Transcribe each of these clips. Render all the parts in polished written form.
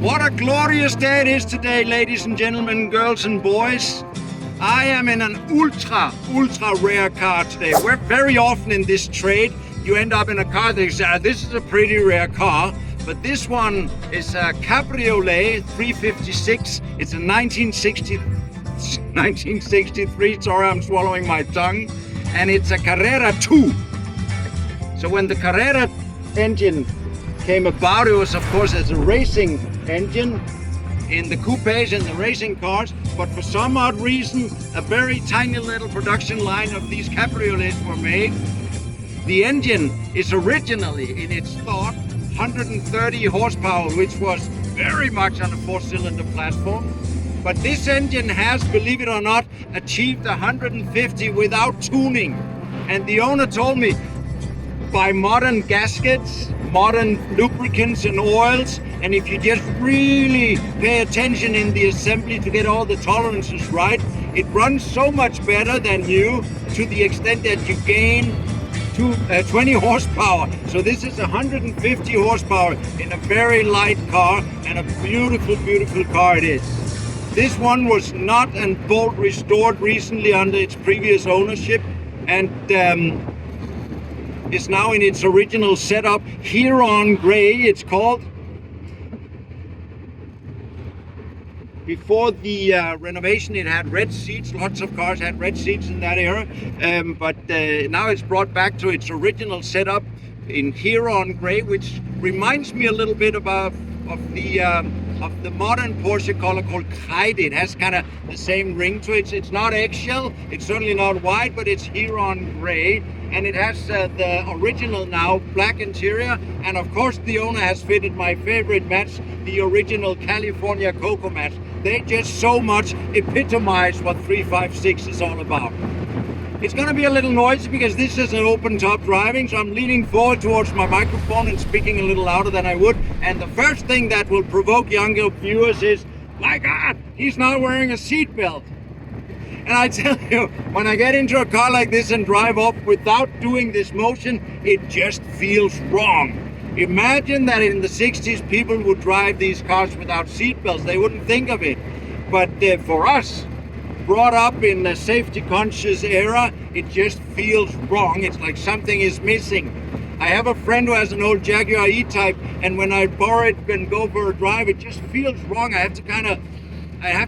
What a glorious day it is today, ladies and gentlemen, girls and boys. I am in an ultra rare car today. We're very often in this trade, you end up in a car that you say, this is a pretty rare car. But this one is a Cabriolet 356. It's a 1963, sorry, I'm swallowing my tongue. And it's a Carrera 2. So when the Carrera engine came about, it was of course as a racing engine in the coupes and the racing cars, but for some odd reason a very tiny little production line of these cabriolets were made. The engine is originally, in its thought, 130 horsepower, which was very much on a 4-cylinder platform, but this engine has, believe it or not, achieved 150 without tuning. And the owner told me, by modern gaskets, modern lubricants and oils, and if you just really pay attention in the assembly to get all the tolerances right, it runs so much better than new, to the extent that you gain 20 horsepower. So this is 150 horsepower in a very light car, and a beautiful car it is. This one was nut and bolt restored recently under its previous ownership, and is now in its original setup. Heron Gray, it's called. Before the renovation, it had red seats. Lots of cars had red seats in that era, but now it's brought back to its original setup in Heron Gray, which reminds me a little bit of the modern Porsche color called Kreide. It has kind of the same ring to it. It's not eggshell, it's certainly not white, but it's Heron Gray. And it has the original now black interior. And of course the owner has fitted my favorite match, the original California Cocoa match. They just so much epitomize what 356 is all about. It's going to be a little noisy because this is an open top driving, so I'm leaning forward towards my microphone and speaking a little louder than I would. And the first thing that will provoke younger viewers is, my God, he's not wearing a seatbelt. And I tell you, when I get into a car like this and drive off without doing this motion, it just feels wrong. Imagine that in the 60s people would drive these cars without seatbelts. They wouldn't think of it. But for us, brought up in a safety-conscious era, it just feels wrong. It's like something is missing. I have a friend who has an old Jaguar E-Type, and when I borrow it and go for a drive, it just feels wrong. I have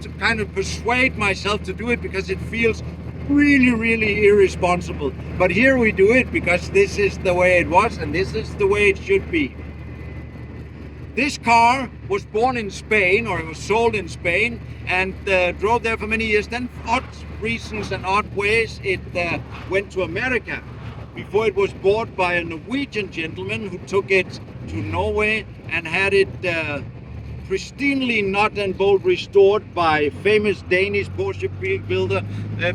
to kind of persuade myself to do it because it feels really irresponsible. But here we do it because this is the way it was and this is the way it should be. This car was born in Spain, or it was sold in Spain, and drove there for many years. Then, odd reasons and odd ways, it went to America before it was bought by a Norwegian gentleman who took it to Norway and had it pristinely nut and bolt restored by famous Danish Porsche builder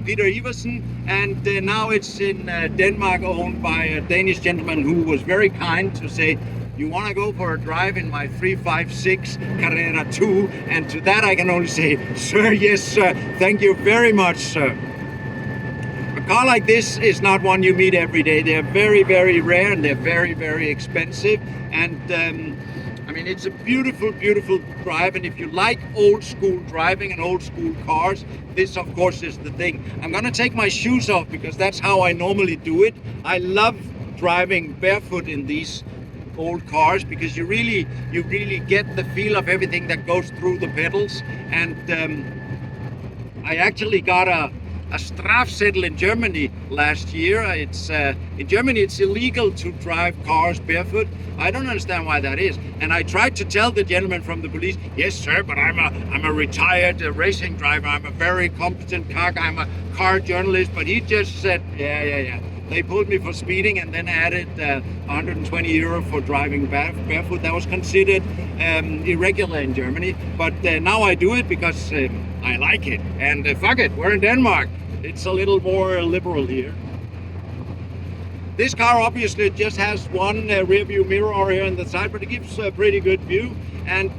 Peter Iversen, and now it's in Denmark, owned by a Danish gentleman who was very kind to say, you want to go for a drive in my 356 Carrera 2? And to that I can only say, sir, yes sir, thank you very much sir. A car like this is not one you meet every day. They're very rare, and they're very expensive, and I mean, it's a beautiful drive, and if you like old school driving and old school cars, this of course is the thing. I'm gonna take my shoes off because that's how I normally do it. I love driving barefoot in these old cars because you really get the feel of everything that goes through the pedals. And I actually got a Strafzettel in Germany last year. It's in Germany it's illegal to drive cars barefoot. I don't understand why that is. And I tried to tell the gentleman from the police, yes sir, but I'm a retired racing driver. I'm a very competent car guy. I'm a car journalist. But he just said, yeah. They pulled me for speeding and then added 120 euro for driving barefoot. That was considered irregular in Germany. But now I do it because I like it. And fuck it, we're in Denmark. It's a little more liberal here. This car obviously just has one rear view mirror here on the side, but it gives a pretty good view. And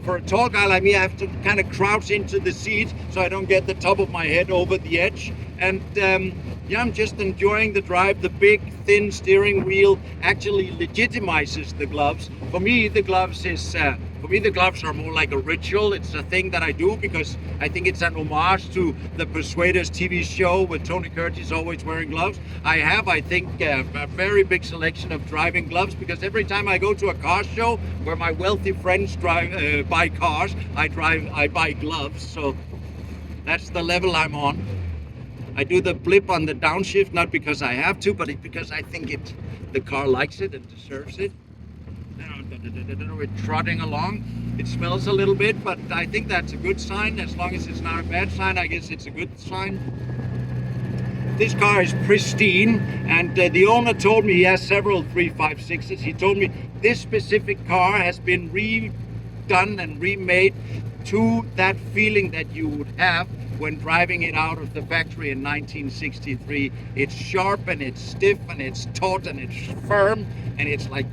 for a tall guy like me, I have to kind of crouch into the seat so I don't get the top of my head over the edge. And yeah, I'm just enjoying the drive. The big, thin steering wheel actually legitimizes the gloves. For me, the gloves is For me, the gloves are more like a ritual. It's a thing that I do because I think it's an homage to the Persuaders TV show with Tony Curtis always wearing gloves. I have, I think, a very big selection of driving gloves because every time I go to a car show where my wealthy friends buy cars, I buy gloves. So that's the level I'm on. I do the blip on the downshift, not because I have to, but because I think the car likes it and deserves it. We're trotting along. It smells a little bit, but I think that's a good sign. As long as it's not a bad sign, I guess it's a good sign. This car is pristine, and the owner told me he has several 356s. He told me this specific car has been redone and remade to that feeling that you would have when driving it out of the factory in 1963. It's sharp and it's stiff and it's taut and it's firm and it's like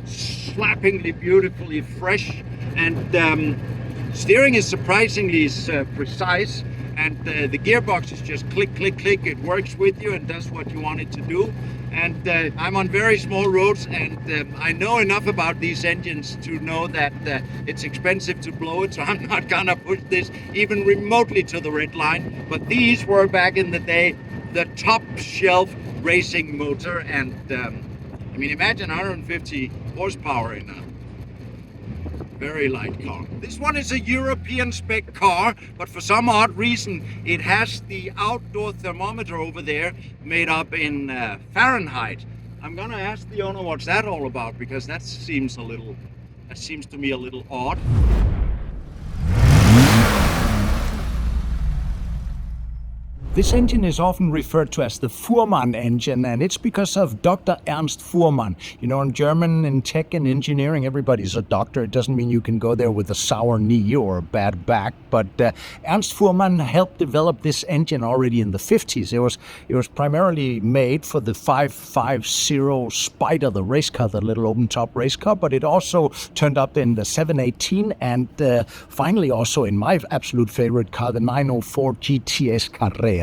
slappingly beautifully fresh, and steering is surprisingly precise, and the gearbox is just click click click. It works with you and does what you want it to do. And I'm on very small roads, and I know enough about these engines to know that it's expensive to blow it, so I'm not gonna push this even remotely to the red line. But these were back in the day the top shelf racing motor, and I mean, imagine 150 horsepower in a very light car. This one is a European spec car, but for some odd reason, it has the outdoor thermometer over there made up in Fahrenheit. I'm gonna ask the owner what's that all about, because that seems to me a little odd. This engine is often referred to as the Fuhrmann engine, and it's because of Dr. Ernst Fuhrmann. You know, in German, in tech and engineering, everybody's a doctor. It doesn't mean you can go there with a sour knee or a bad back, but Ernst Fuhrmann helped develop this engine already in the 50s. It was primarily made for the 550 Spider, the race car, the little open-top race car, but it also turned up in the 718 and finally also in my absolute favorite car, the 904 GTS Carrera.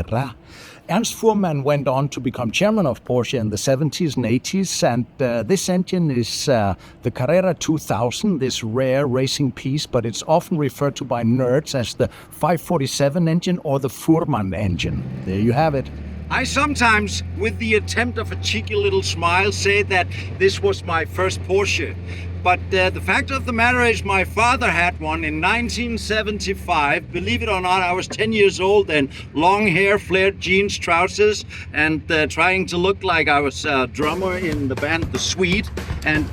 Ernst Fuhrmann went on to become chairman of Porsche in the 70s and 80s, and this engine is the Carrera 2000, this rare racing piece, but it's often referred to by nerds as the 547 engine or the Fuhrmann engine. There you have it. I sometimes, with the attempt of a cheeky little smile, say that this was my first Porsche. But the fact of the matter is my father had one in 1975. Believe it or not, I was 10 years old then. Long hair, flared jeans, trousers, and trying to look like I was a drummer in the band The Sweet. And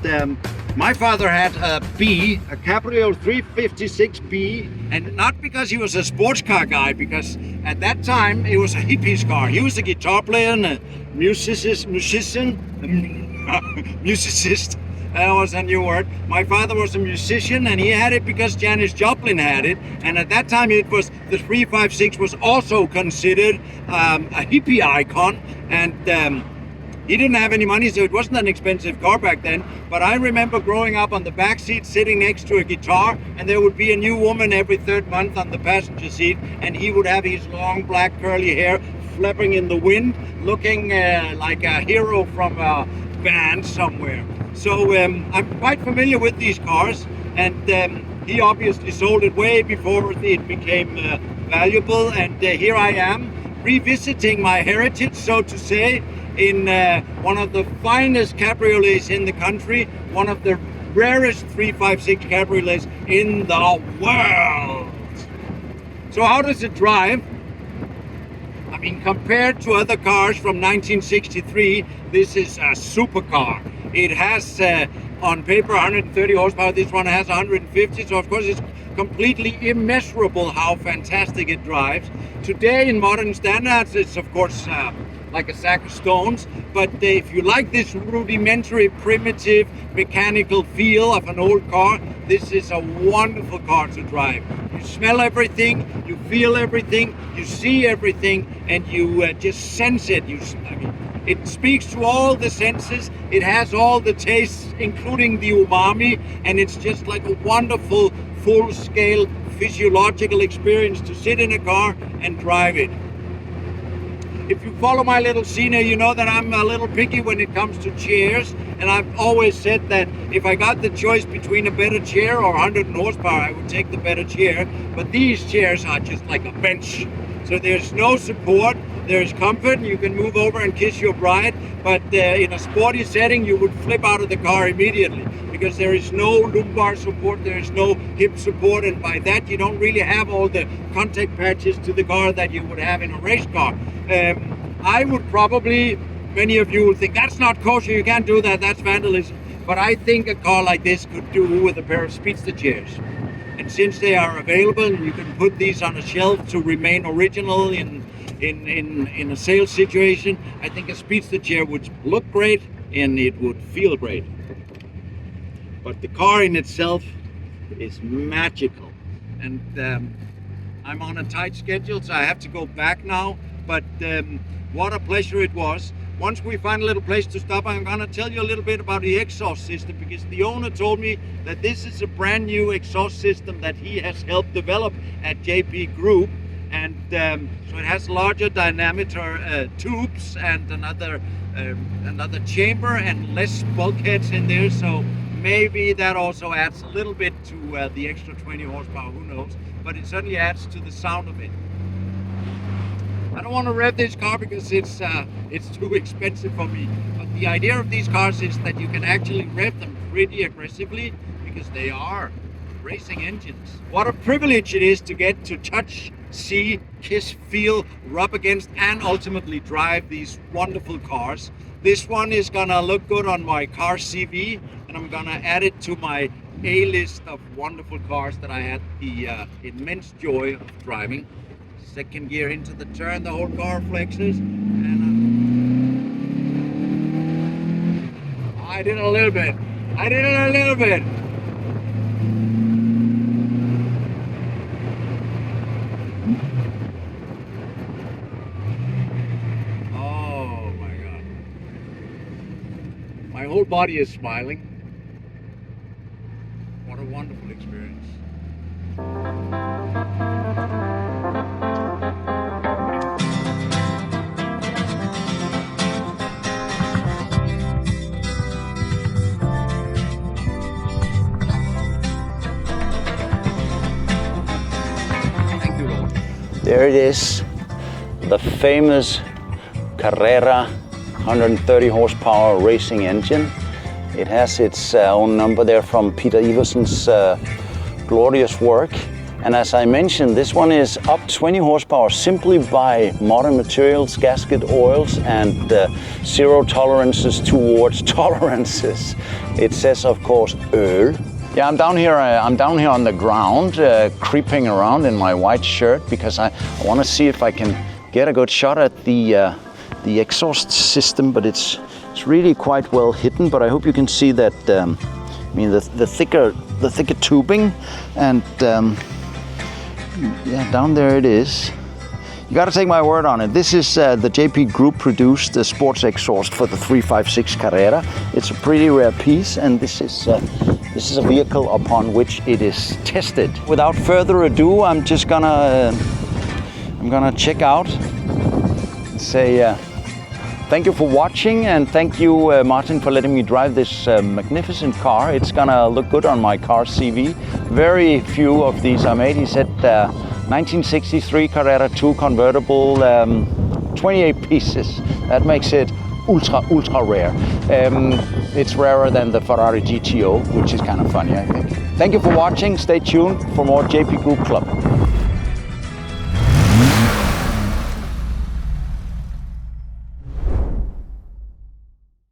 my father had a B, a Cabriolet 356B, and not because he was a sports car guy, because at that time it was a hippie's car. He was a guitar player and a musicist. That was a new word. My father was a musician, and he had it because Janis Joplin had it. And at that time, it was the 356 was also considered a hippie icon. And he didn't have any money, so it wasn't an expensive car back then. But I remember growing up on the back seat, sitting next to a guitar, and there would be a new woman every third month on the passenger seat, and he would have his long black curly hair flapping in the wind, looking like a hero from a band somewhere. So I'm quite familiar with these cars, and he obviously sold it way before it became valuable, and here I am revisiting my heritage, so to say, in one of the finest cabriolets in the country, one of the rarest 356 cabriolets in the world. So how does it drive? I mean, compared to other cars from 1963, this is a supercar. It has, on paper, 130 horsepower. This one has 150, so of course it's completely immeasurable how fantastic it drives. Today, in modern standards, it's of course like a sack of stones, but if you like this rudimentary, primitive, mechanical feel of an old car, this is a wonderful car to drive. You smell everything, you feel everything, you see everything, and you just sense it. It speaks to all the senses, it has all the tastes, including the umami, and it's just like a wonderful, full-scale, physiological experience to sit in a car and drive it. if you follow my little scene here, you know that I'm a little picky when it comes to chairs. And I've always said that if I got the choice between a better chair or 100 horsepower, I would take the better chair. But these chairs are just like a bench. So there's no support, there's comfort, you can move over and kiss your bride. But in a sporty setting, you would flip out of the car immediately because there is no lumbar support, there is no hip support. And by that, you don't really have all the contact patches to the car that you would have in a race car. I would probably, many of you will think that's not kosher, you can't do that, that's vandalism. But I think a car like this could do with a pair of speedster chairs. And since they are available, you can put these on a shelf to remain original in a sales situation. I think a speedster chair would look great and it would feel great. But the car in itself is magical. And I'm on a tight schedule, so I have to go back now. But what a pleasure it was. Once we find a little place to stop, I'm going to tell you a little bit about the exhaust system, because the owner told me that this is a brand new exhaust system that he has helped develop at JP Group. And so it has larger diameter tubes and another chamber and less bulkheads in there. So maybe that also adds a little bit to the extra 20 horsepower, who knows. But it certainly adds to the sound of it. I don't want to rev this car because it's too expensive for me. But the idea of these cars is that you can actually rev them pretty aggressively because they are racing engines. What a privilege it is to get to touch, see, kiss, feel, rub against, and ultimately drive these wonderful cars. This one is gonna look good on my car CV, and I'm gonna add it to my A-list of wonderful cars that I had the immense joy of driving. Second gear into the turn, the whole car flexes, and I did a little bit. Oh my God. My whole body is smiling. What a wonderful experience. There it is, the famous Carrera 130 horsepower racing engine. It has its own number there from Peter Iversen's glorious work. And as I mentioned, this one is up 20 horsepower simply by modern materials, gasket oils, and zero tolerances towards tolerances. It says, of course, öl. Yeah, I'm down here on the ground, creeping around in my white shirt because I want to see if I can get a good shot at the exhaust system, but it's really quite well hidden. But I hope you can see that. I mean, the thicker tubing, and yeah, down there it is. You got to take my word on it. This is the JP Group produced the sports exhaust for the 356 Carrera. It's a pretty rare piece, and this is a vehicle upon which it is tested. Without further ado, I'm gonna check out and say thank you for watching, and thank you, Martin, for letting me drive this magnificent car. It's gonna look good on my car CV. Very few of these are made. He said 1963 Carrera 2 convertible, 28 pieces. That makes it ultra rare. It's rarer than the Ferrari GTO, which is kind of funny, I think. Thank you for watching. Stay tuned for more JP Group Club.